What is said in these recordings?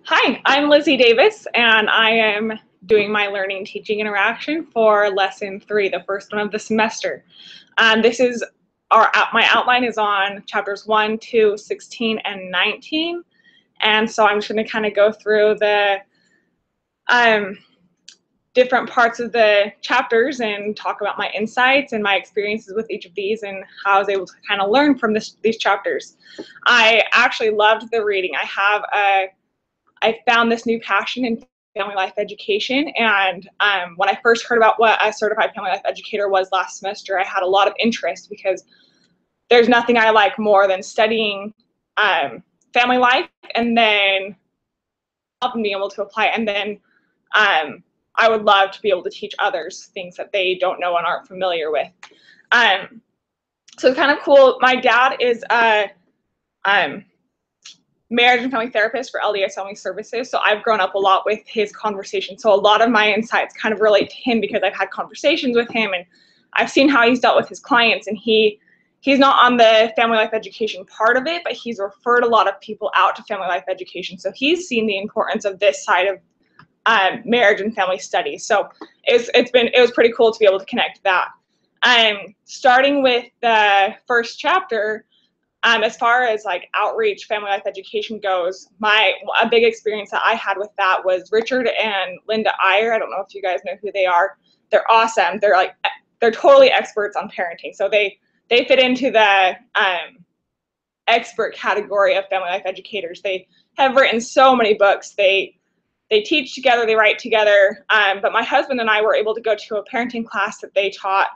Hi, I'm Lizzie Davis, and I am doing my learning teaching interaction for lesson 3, the first one of the semester. This is my outline is on chapters 1, 2, 16, and 19. And so I'm just going to kind of go through the different parts of the chapters and talk about my insights and my experiences with each of these and how I was able to kind of learn from these chapters. I actually loved the reading. I found this new passion in family life education, and when I first heard about what a certified family life educator was last semester, I had a lot of interest because there's nothing I like more than studying family life and then being able to apply, and then I would love to be able to teach others things that they don't know and aren't familiar with. So it's kind of cool. My dad is a marriage and family therapist for LDS Family Services, so I've grown up a lot with his conversation. So a lot of my insights kind of relate to him because I've had conversations with him and I've seen how he's dealt with his clients, and he's not on the family life education part of it, but he's referred a lot of people out to family life education. So he's seen the importance of this side of marriage and family studies. So it was pretty cool to be able to connect that. Starting with the first chapter, as far as like outreach family life education goes, a big experience that I had with that was Richard and Linda Iyer. I don't know if you guys know who they are. They're awesome. They're totally experts on parenting. So they fit into the expert category of family life educators. They have written so many books. They teach together, they write together. But my husband and I were able to go to a parenting class that they taught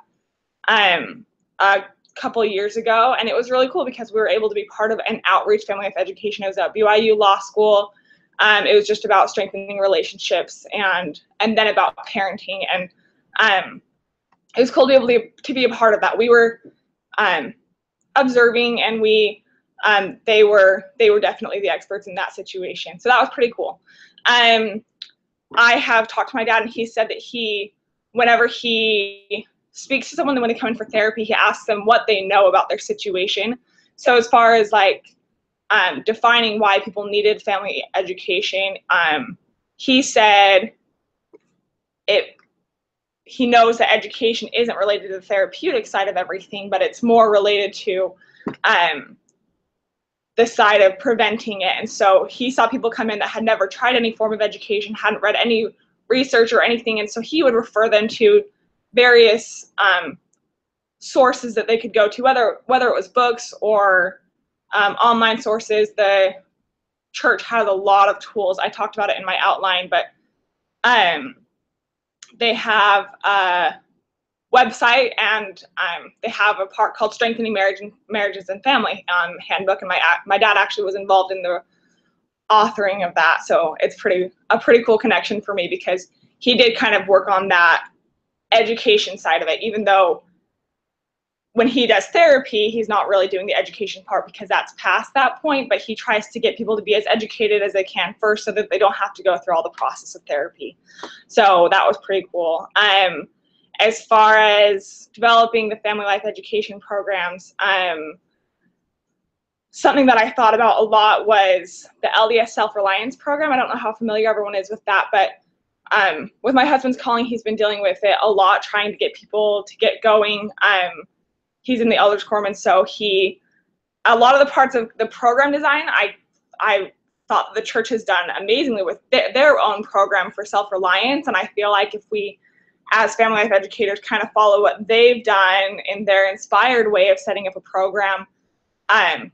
a couple of years ago, and it was really cool because we were able to be part of an outreach family life education. It was at BYU Law School. It was just about strengthening relationships and then about parenting, and it was cool to be able to be a part of that. We were observing, and they were definitely the experts in that situation. So that was pretty cool. I have talked to my dad, and he said that whenever he speaks to someone when they come in for therapy, he asks them what they know about their situation. So as far as like defining why people needed family education, he said he knows that education isn't related to the therapeutic side of everything, but it's more related to the side of preventing it. And so he saw people come in that had never tried any form of education, hadn't read any research or anything, and so he would refer them to various sources that they could go to, whether it was books or online sources. The church has a lot of tools. I talked about it in my outline, but they have a website, and they have a part called Strengthening Marriages and Family handbook, and my dad actually was involved in the authoring of that. So it's a pretty cool connection for me because he did kind of work on that education side of it, even though when he does therapy, he's not really doing the education part because that's past that point, but he tries to get people to be as educated as they can first so that they don't have to go through all the process of therapy. So that was pretty cool. As far as developing the family life education programs, something that I thought about a lot was the LDS self-reliance program. I don't know how familiar everyone is with that, but with my husband's calling, he's been dealing with it a lot, trying to get people to get going. He's in the elders quorum, and so a lot of the parts of the program design, I thought the church has done amazingly with their own program for self-reliance, and I feel like if we, as family life educators, kind of follow what they've done in their inspired way of setting up a program, I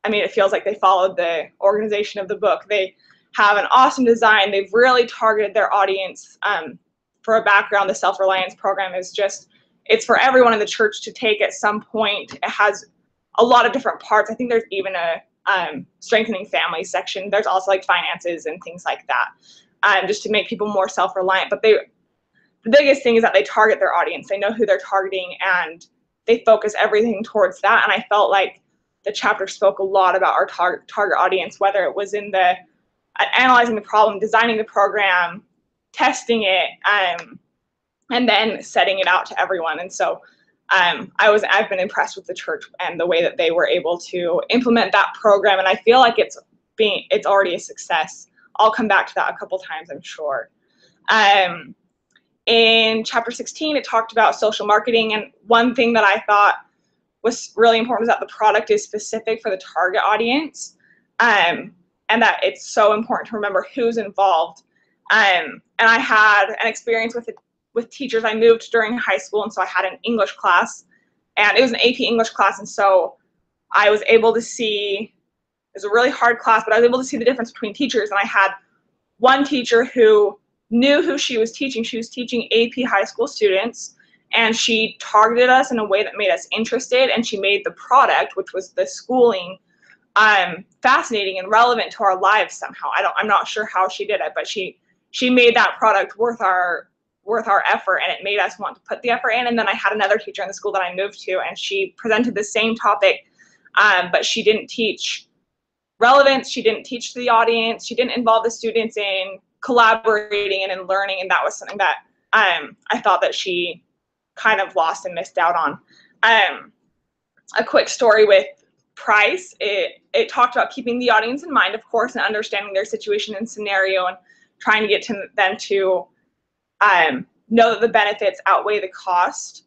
mean, it feels like they followed the organization of the book. They have an awesome design. They've really targeted their audience. For a background, the self-reliance program it's for everyone in the church to take at some point. It has a lot of different parts. I think there's even a strengthening families section. There's also like finances and things like that, just to make people more self-reliant. But the biggest thing is that they target their audience. They know who they're targeting, and they focus everything towards that. And I felt like the chapter spoke a lot about our target audience, whether it was in the analyzing the problem, designing the program, testing it, and then setting it out to everyone. And so I've been impressed with the church and the way that they were able to implement that program, and I feel like it's already a success I'll come back to that a couple times, I'm sure. In chapter 16, it talked about social marketing, and one thing that I thought was really important was that the product is specific for the target audience, and that it's so important to remember who's involved. And I had an experience with teachers. I moved during high school, and so I had an English class, and it was an AP English class, and so I was able to see, it was a really hard class, but I was able to see the difference between teachers. And I had one teacher who knew who she was teaching. She was teaching AP high school students, and she targeted us in a way that made us interested, and she made the product, which was the schooling, fascinating and relevant to our lives somehow. I'm not sure how she did it, but she made that product worth our effort, and it made us want to put the effort in. And then I had another teacher in the school that I moved to, and she presented the same topic, but she didn't teach relevance, she didn't teach the audience, she didn't involve the students in collaborating and in learning, and that was something that I thought that she kind of lost and missed out on. A quick story with price, it talked about keeping the audience in mind, of course, and understanding their situation and scenario, and trying to get to them to know that the benefits outweigh the cost.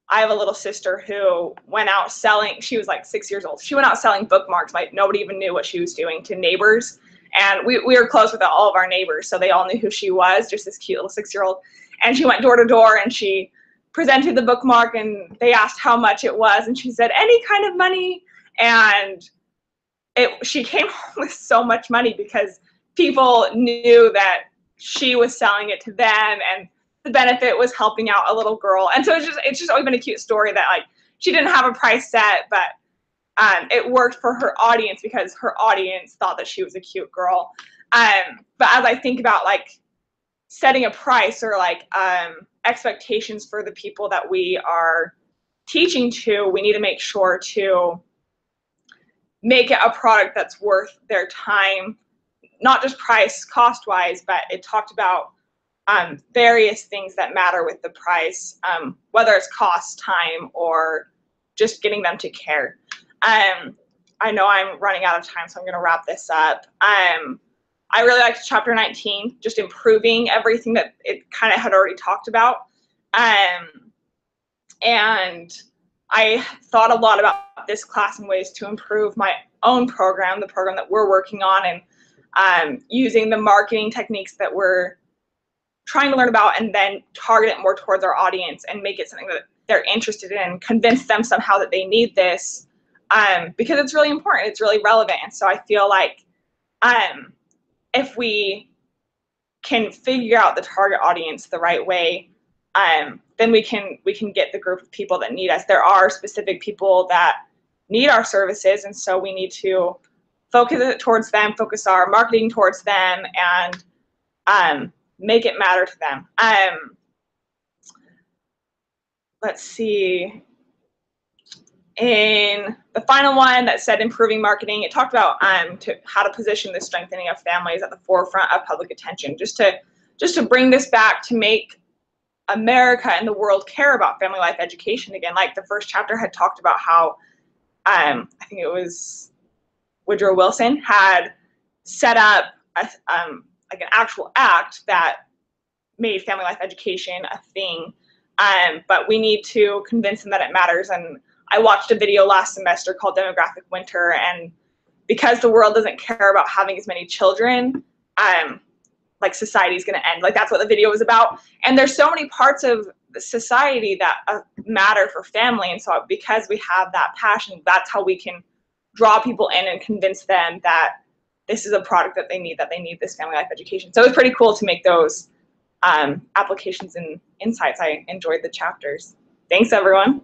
I have a little sister who went out selling, she was like 6 years old. She went out selling bookmarks, like nobody even knew what she was doing, to neighbors. And we were close with all of our neighbors, so they all knew who she was, just this cute little 6-year-old. And she went door to door, and she presented the bookmark, and they asked how much it was, and she said, any kind of money. And she came home with so much money because people knew that she was selling it to them, and the benefit was helping out a little girl. And so it's just always been a cute story that, like, she didn't have a price set, but it worked for her audience because her audience thought that she was a cute girl. But as I think about, like, setting a price or, like, expectations for the people that we are teaching to, we need to make sure to make it a product that's worth their time, not just price cost-wise, but it talked about various things that matter with the price, whether it's cost, time, or just getting them to care. I know I'm running out of time, so I'm going to wrap this up. I really liked chapter 19, just improving everything that it kind of had already talked about. And I thought a lot about this class and ways to improve my own program, the program that we're working on, and using the marketing techniques that we're trying to learn about, and then target it more towards our audience and make it something that they're interested in, convince them somehow that they need this, because it's really important, it's really relevant. And so I feel like if we can figure out the target audience the right way, then we can get the group of people that need us. There are specific people that need our services, and so we need to focus it towards them, focus our marketing towards them, and make it matter to them. Let's see. In the final one that said improving marketing, it talked about how to position the strengthening of families at the forefront of public attention, just to bring this back, to make America and the world care about family life education again. Like the first chapter had talked about how I think it was Woodrow Wilson had set up like an actual act that made family life education a thing, but we need to convince them that it matters. And I watched a video last semester called Demographic Winter, and because the world doesn't care about having as many children, like society's gonna end. Like that's what the video was about. And there's so many parts of society that matter for family, and so because we have that passion, that's how we can draw people in and convince them that this is a product that they need this family life education. So it was pretty cool to make those applications and insights. I enjoyed the chapters. Thanks, everyone.